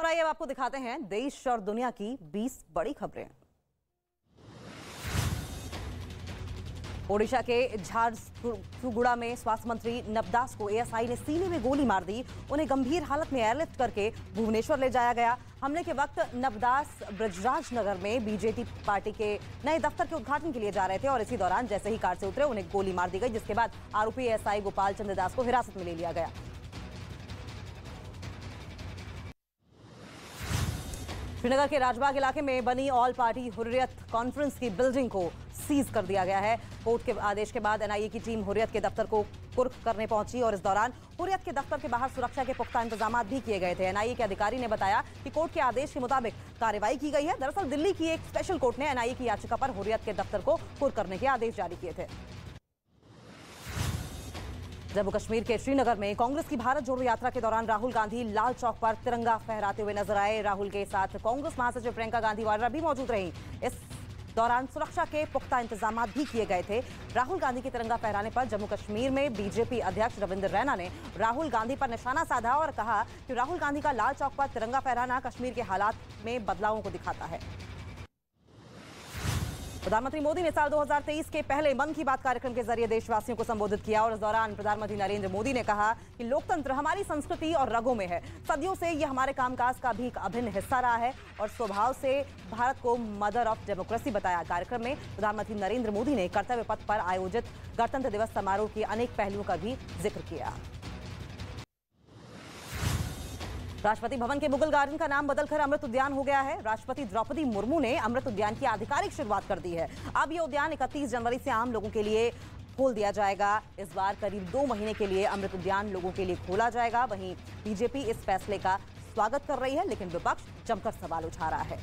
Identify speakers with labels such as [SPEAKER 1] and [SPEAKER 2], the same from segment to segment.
[SPEAKER 1] और आइए अब आपको दिखाते हैं देश और दुनिया की 20 बड़ी खबरें। ओडिशा के झारसुगुड़ा में स्वास्थ्य मंत्री नबदास को एएसआई ने सीने में गोली मार दी। उन्हें गंभीर हालत में एयरलिफ्ट करके भुवनेश्वर ले जाया गया। हमले के वक्त नबदास ब्रजराज नगर में बीजेपी पार्टी के नए दफ्तर के उद्घाटन के लिए जा रहे थे और इसी दौरान जैसे ही कार से उतरे उन्हें गोली मार दी गई, जिसके बाद आरोपी एएसआई गोपाल चंद्र दास को हिरासत में ले लिया गया। श्रीनगर के राजबाग इलाके में बनी ऑल पार्टी हुर्रियत कॉन्फ्रेंस की बिल्डिंग को सीज कर दिया गया है। कोर्ट के आदेश के बाद एनआईए की टीम हुर्रियत के दफ्तर को कुर्क करने पहुंची और इस दौरान हुर्रियत के दफ्तर के बाहर सुरक्षा के पुख्ता इंतजाम भी किए गए थे। एनआईए के अधिकारी ने बताया कि कोर्ट के आदेश के मुताबिक कार्रवाई की गई है। दरअसल दिल्ली की एक स्पेशल कोर्ट ने एनआईए की याचिका पर हुर्रियत के दफ्तर को कुर्क करने के आदेश जारी किए थे। जम्मू कश्मीर के श्रीनगर में कांग्रेस की भारत जोड़ो यात्रा के दौरान राहुल गांधी लाल चौक पर तिरंगा फहराते हुए नजर आए। राहुल के साथ कांग्रेस महासचिव प्रियंका गांधी वाड्रा भी मौजूद रहीं। इस दौरान सुरक्षा के पुख्ता इंतजाम भी किए गए थे। राहुल गांधी के तिरंगा फहराने पर जम्मू कश्मीर में बीजेपी अध्यक्ष रविंद्र रैना ने राहुल गांधी पर निशाना साधा और कहा कि राहुल गांधी का लाल चौक पर तिरंगा फहराना कश्मीर के हालात में बदलावों को दिखाता है। प्रधानमंत्री मोदी ने साल 2023 के पहले मन की बात कार्यक्रम के जरिए देशवासियों को संबोधित किया और इस दौरान प्रधानमंत्री नरेंद्र मोदी ने कहा कि लोकतंत्र हमारी संस्कृति और रगों में है। सदियों से यह हमारे कामकाज का भी एक अभिन्न हिस्सा रहा है और स्वभाव से भारत को मदर ऑफ डेमोक्रेसी बताया। कार्यक्रम में प्रधानमंत्री नरेंद्र मोदी ने कर्तव्य पथ पर आयोजित गणतंत्र दिवस समारोह के अनेक पहलुओं का भी जिक्र किया। राष्ट्रपति भवन के मुगल गार्डन का नाम बदलकर अमृत उद्यान हो गया है। राष्ट्रपति द्रौपदी मुर्मू ने अमृत उद्यान की आधिकारिक शुरुआत कर दी है। अब यह उद्यान 31 जनवरी से आम लोगों के लिए खोल दिया जाएगा। इस बार करीब 2 महीने के लिए अमृत उद्यान लोगों के लिए खोला जाएगा। वहीं बीजेपी इस फैसले का स्वागत कर रही है, लेकिन विपक्ष जमकर सवाल उठा रहा है।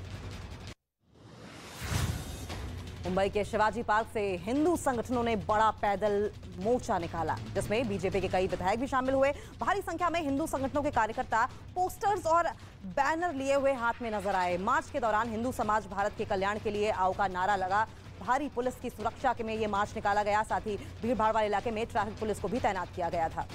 [SPEAKER 1] मुंबई के शिवाजी पार्क से हिंदू संगठनों ने बड़ा पैदल मोर्चा निकाला, जिसमें बीजेपी के कई विधायक भी शामिल हुए। भारी संख्या में हिंदू संगठनों के कार्यकर्ता पोस्टर्स और बैनर लिए हुए हाथ में नजर आए। मार्च के दौरान हिंदू समाज भारत के कल्याण के लिए आओ का नारा लगा। भारी पुलिस की सुरक्षा में ये मार्च निकाला गया। साथ ही भीड़भाड़ वाले इलाके में ट्रैफिक पुलिस को भी तैनात किया गया था।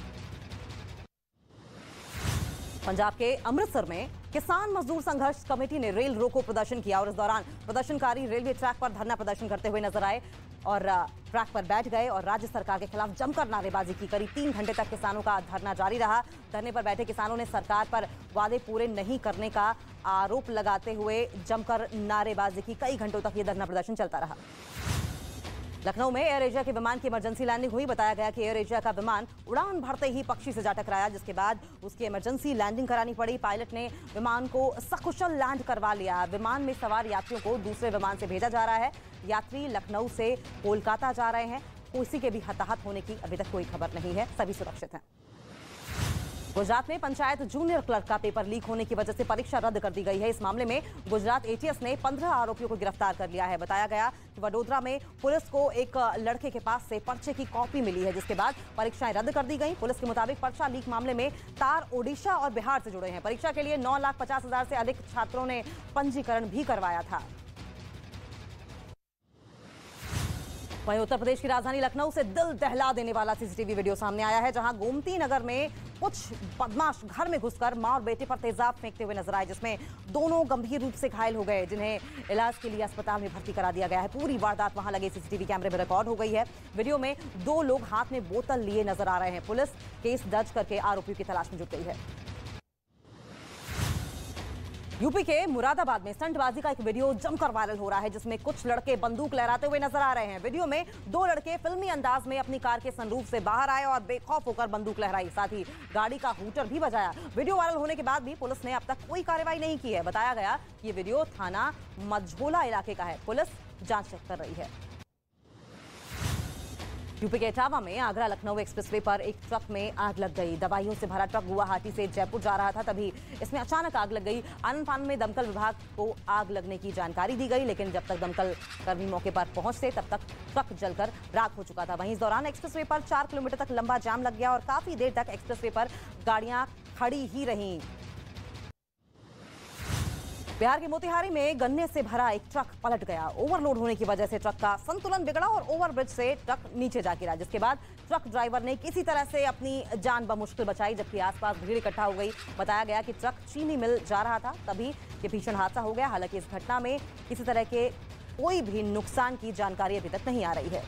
[SPEAKER 1] पंजाब के अमृतसर में किसान मजदूर संघर्ष कमेटी ने रेल रोको प्रदर्शन किया और इस दौरान प्रदर्शनकारी रेलवे ट्रैक पर धरना प्रदर्शन करते हुए नजर आए और ट्रैक पर बैठ गए और राज्य सरकार के खिलाफ जमकर नारेबाजी की। करीब 3 घंटे तक किसानों का धरना जारी रहा। धरने पर बैठे किसानों ने सरकार पर वादे पूरे नहीं करने का आरोप लगाते हुए जमकर नारेबाजी की। कई घंटों तक ये धरना प्रदर्शन चलता रहा। लखनऊ में एयर एशिया के विमान की इमरजेंसी लैंडिंग हुई। बताया गया कि एयर एशिया का विमान उड़ान भरते ही पक्षी से जा टकराया, जिसके बाद उसकी इमरजेंसी लैंडिंग करानी पड़ी। पायलट ने विमान को सकुशल लैंड करवा लिया। विमान में सवार यात्रियों को दूसरे विमान से भेजा जा रहा है। यात्री लखनऊ से कोलकाता जा रहे हैं। किसी के भी हताहत होने की अभी तक कोई खबर नहीं है। सभी सुरक्षित हैं। गुजरात में पंचायत जूनियर क्लर्क का पेपर लीक होने की वजह से परीक्षा रद्द कर दी गई है। इस मामले में गुजरात एटीएस ने 15 आरोपियों को गिरफ्तार कर लिया है। बताया गया कि वडोदरा में पुलिस को एक लड़के के पास से पर्चे की कॉपी मिली है, जिसके बाद परीक्षाएं रद्द कर दी गई। पुलिस के मुताबिक पर्चा लीक मामले में तार ओडिशा और बिहार से जुड़े हैं। परीक्षा के लिए 9,50,000 से अधिक छात्रों ने पंजीकरण भी करवाया था। वहीं उत्तर प्रदेश की राजधानी लखनऊ से दिल दहला देने वाला सीसीटीवी वीडियो सामने आया है, जहां गोमती नगर में कुछ बदमाश घर में घुसकर मां और बेटे पर तेजाब फेंकते हुए नजर आए, जिसमें दोनों गंभीर रूप से घायल हो गए, जिन्हें इलाज के लिए अस्पताल में भर्ती करा दिया गया है। पूरी वारदात वहां लगे सीसीटीवी कैमरे में रिकॉर्ड हो गई है। वीडियो में 2 लोग हाथ में बोतल लिए नजर आ रहे हैं। पुलिस केस दर्ज करके आरोपियों की तलाश में जुट गई है। यूपी के मुरादाबाद में स्टंटबाजी का एक वीडियो जमकर वायरल हो रहा है, जिसमें कुछ लड़के बंदूक लहराते हुए नजर आ रहे हैं। वीडियो में 2 लड़के फिल्मी अंदाज में अपनी कार के सनरूफ से बाहर आए और बेखौफ होकर बंदूक लहराई, साथ ही गाड़ी का हूटर भी बजाया। वीडियो वायरल होने के बाद भी पुलिस ने अब तक कोई कार्रवाई नहीं की है। बताया गया कि ये वीडियो थाना मझोला इलाके का है। पुलिस जांच कर रही है। यूपी के इटावा में आगरा लखनऊ एक्सप्रेसवे पर एक ट्रक में आग लग गई। दवाइयों से भरा ट्रक गुवाहाटी से जयपुर जा रहा था, तभी इसमें अचानक आग लग गई। आनन फानन में दमकल विभाग को आग लगने की जानकारी दी गई, लेकिन जब तक दमकल कर्मी मौके पर पहुंचते तब तक ट्रक जलकर राख हो चुका था। वहीं इस दौरान एक्सप्रेसवे पर 4 किलोमीटर तक लंबा जाम लग गया और काफी देर तक एक्सप्रेसवे पर गाड़ियां खड़ी ही रहीं। बिहार के मोतिहारी में गन्ने से भरा एक ट्रक पलट गया। ओवरलोड होने की वजह से ट्रक का संतुलन बिगड़ा और ओवरब्रिज से ट्रक नीचे जा गिरा, जिसके बाद ट्रक ड्राइवर ने किसी तरह से अपनी जान बमुश्किल बचाई, जबकि आसपास भीड़ इकट्ठा हो गई। बताया गया कि ट्रक चीनी मिल जा रहा था, तभी ये भीषण हादसा हो गया। हालांकि इस घटना में किसी तरह के कोई भी नुकसान की जानकारी अभी तक नहीं आ रही है।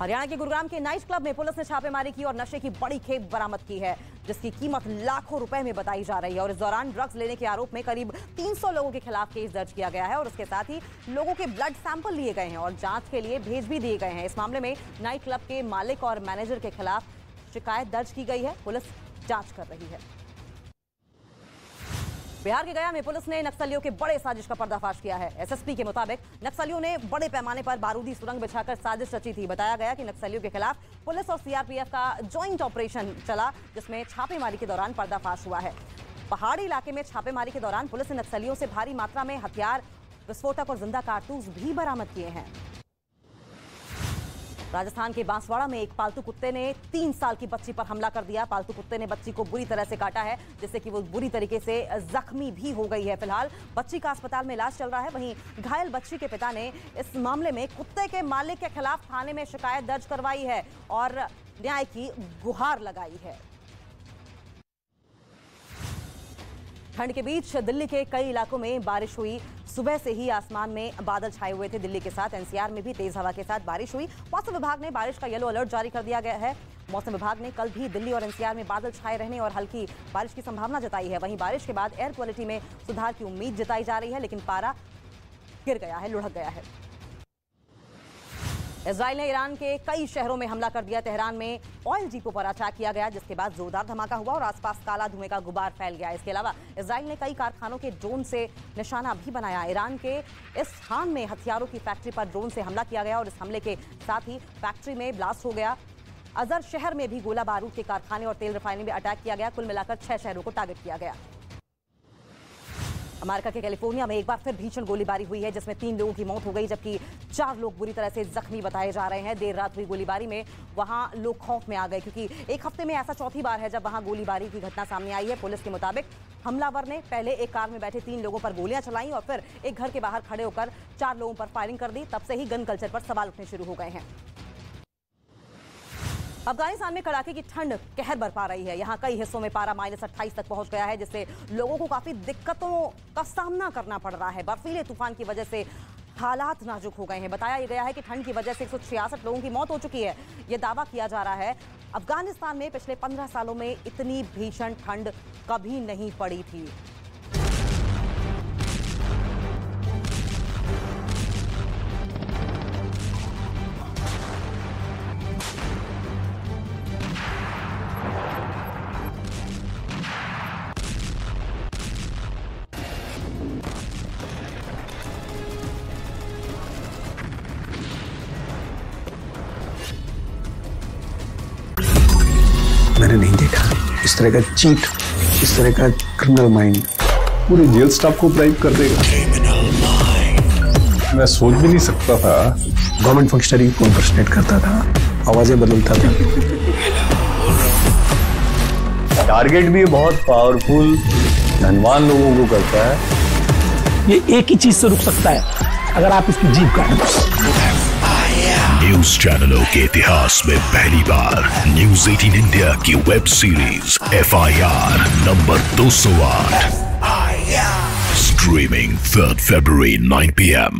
[SPEAKER 1] हरियाणा के गुरुग्राम के नाइट क्लब में पुलिस ने छापेमारी की और नशे की बड़ी खेप बरामद की है, जिसकी कीमत लाखों रुपए में बताई जा रही है। और इस दौरान ड्रग्स लेने के आरोप में करीब 300 लोगों के खिलाफ केस दर्ज किया गया है और उसके साथ ही लोगों के ब्लड सैंपल लिए गए हैं और जांच के लिए भेज भी दिए गए हैं। इस मामले में नाइट क्लब के मालिक और मैनेजर के खिलाफ शिकायत दर्ज की गई है। पुलिस जांच कर रही है। बिहार के गया में पुलिस ने नक्सलियों के बड़े साजिश का पर्दाफाश किया है। एसएसपी के मुताबिक नक्सलियों ने बड़े पैमाने पर बारूदी सुरंग बिछाकर साजिश रची थी। बताया गया कि नक्सलियों के खिलाफ पुलिस और सीआरपीएफ का ज्वाइंट ऑपरेशन चला, जिसमें छापेमारी के दौरान पर्दाफाश हुआ है। पहाड़ी इलाके में छापेमारी के दौरान पुलिस ने नक्सलियों से भारी मात्रा में हथियार, विस्फोटक और जिंदा कारतूस भी बरामद किए हैं। राजस्थान के बांसवाड़ा में एक पालतू कुत्ते ने 3 साल की बच्ची पर हमला कर दिया। पालतू कुत्ते ने बच्ची को बुरी तरह से काटा है, जिससे कि वो बुरी तरीके से जख्मी भी हो गई है। फिलहाल बच्ची का अस्पताल में इलाज चल रहा है। वहीं घायल बच्ची के पिता ने इस मामले में कुत्ते के मालिक के खिलाफ थाने में शिकायत दर्ज करवाई है और न्याय की गुहार लगाई है। ठंड के बीच दिल्ली के कई इलाकों में बारिश हुई। सुबह से ही आसमान में बादल छाए हुए थे। दिल्ली के साथ एनसीआर में भी तेज हवा के साथ बारिश हुई। मौसम विभाग ने बारिश का येलो अलर्ट जारी कर दिया गया है। मौसम विभाग ने कल भी दिल्ली और एनसीआर में बादल छाए रहने और हल्की बारिश की संभावना जताई है। वहीं बारिश के बाद एयर क्वालिटी में सुधार की उम्मीद जताई जा रही है, लेकिन पारा गिर गया है, लुढ़क गया है। इजराइल ने ईरान के कई शहरों में हमला कर दिया। तेहरान में ऑयल डिपो पर अटैक किया गया, जिसके बाद जोरदार धमाका हुआ और आसपास काला धुएं का गुबार फैल गया। इसके अलावा इजराइल ने कई कारखानों के ड्रोन से निशाना भी बनाया। ईरान के इस्फहान में हथियारों की फैक्ट्री पर ड्रोन से हमला किया गया और इस हमले के साथ ही फैक्ट्री में ब्लास्ट हो गया। अजर शहर में भी गोला बारूद के कारखाने और तेल रिफाइनरी में अटैक किया गया। कुल मिलाकर 6 शहरों को टारगेट किया गया। अमेरिका के कैलिफोर्निया में एक बार फिर भीषण गोलीबारी हुई है, जिसमें 3 लोगों की मौत हो गई, जबकि 4 लोग बुरी तरह से जख्मी बताए जा रहे हैं। देर रात हुई गोलीबारी में वहां लोग खौफ में आ गए, क्योंकि एक हफ्ते में ऐसा चौथी बार है जब वहां गोलीबारी की घटना सामने आई है। पुलिस के मुताबिक हमलावर ने पहले एक कार में बैठे 3 लोगों पर गोलियां चलाई और फिर एक घर के बाहर खड़े होकर 4 लोगों पर फायरिंग कर दी। तब से ही गन कल्चर पर सवाल उठने शुरू हो गए हैं। अफगानिस्तान में कड़ाके की ठंड कहर बरपा रही है। यहाँ कई हिस्सों में पारा -28 तक पहुंच गया है, जिससे लोगों को काफी दिक्कतों का सामना करना पड़ रहा है। बर्फीले तूफान की वजह से हालात नाजुक हो गए हैं। बताया गया है कि ठंड की वजह से 166 लोगों की मौत हो चुकी है। यह दावा किया जा रहा है अफगानिस्तान में पिछले 15 सालों में इतनी भीषण ठंड कभी नहीं पड़ी थी।
[SPEAKER 2] मैंने नहीं देखा इस तरह का चीट, इस तरह का क्रिमिनल माइंड पूरे जेल स्टाफ को ब्राइब कर देगा। मैं सोच भी नहीं सकता था। गवर्नमेंट फंक्शनरी को इम्पर्सनेट करता था, आवाजें बदलता था। टारगेट भी बहुत पावरफुल धनवान लोगों को करता है।
[SPEAKER 3] ये एक ही चीज से रुक सकता है, अगर आप इसकी जीभ काटें।
[SPEAKER 4] न्यूज चैनलों के इतिहास में पहली बार न्यूज 18 इंडिया की web series FIR number 208 streaming 3 February 9 PM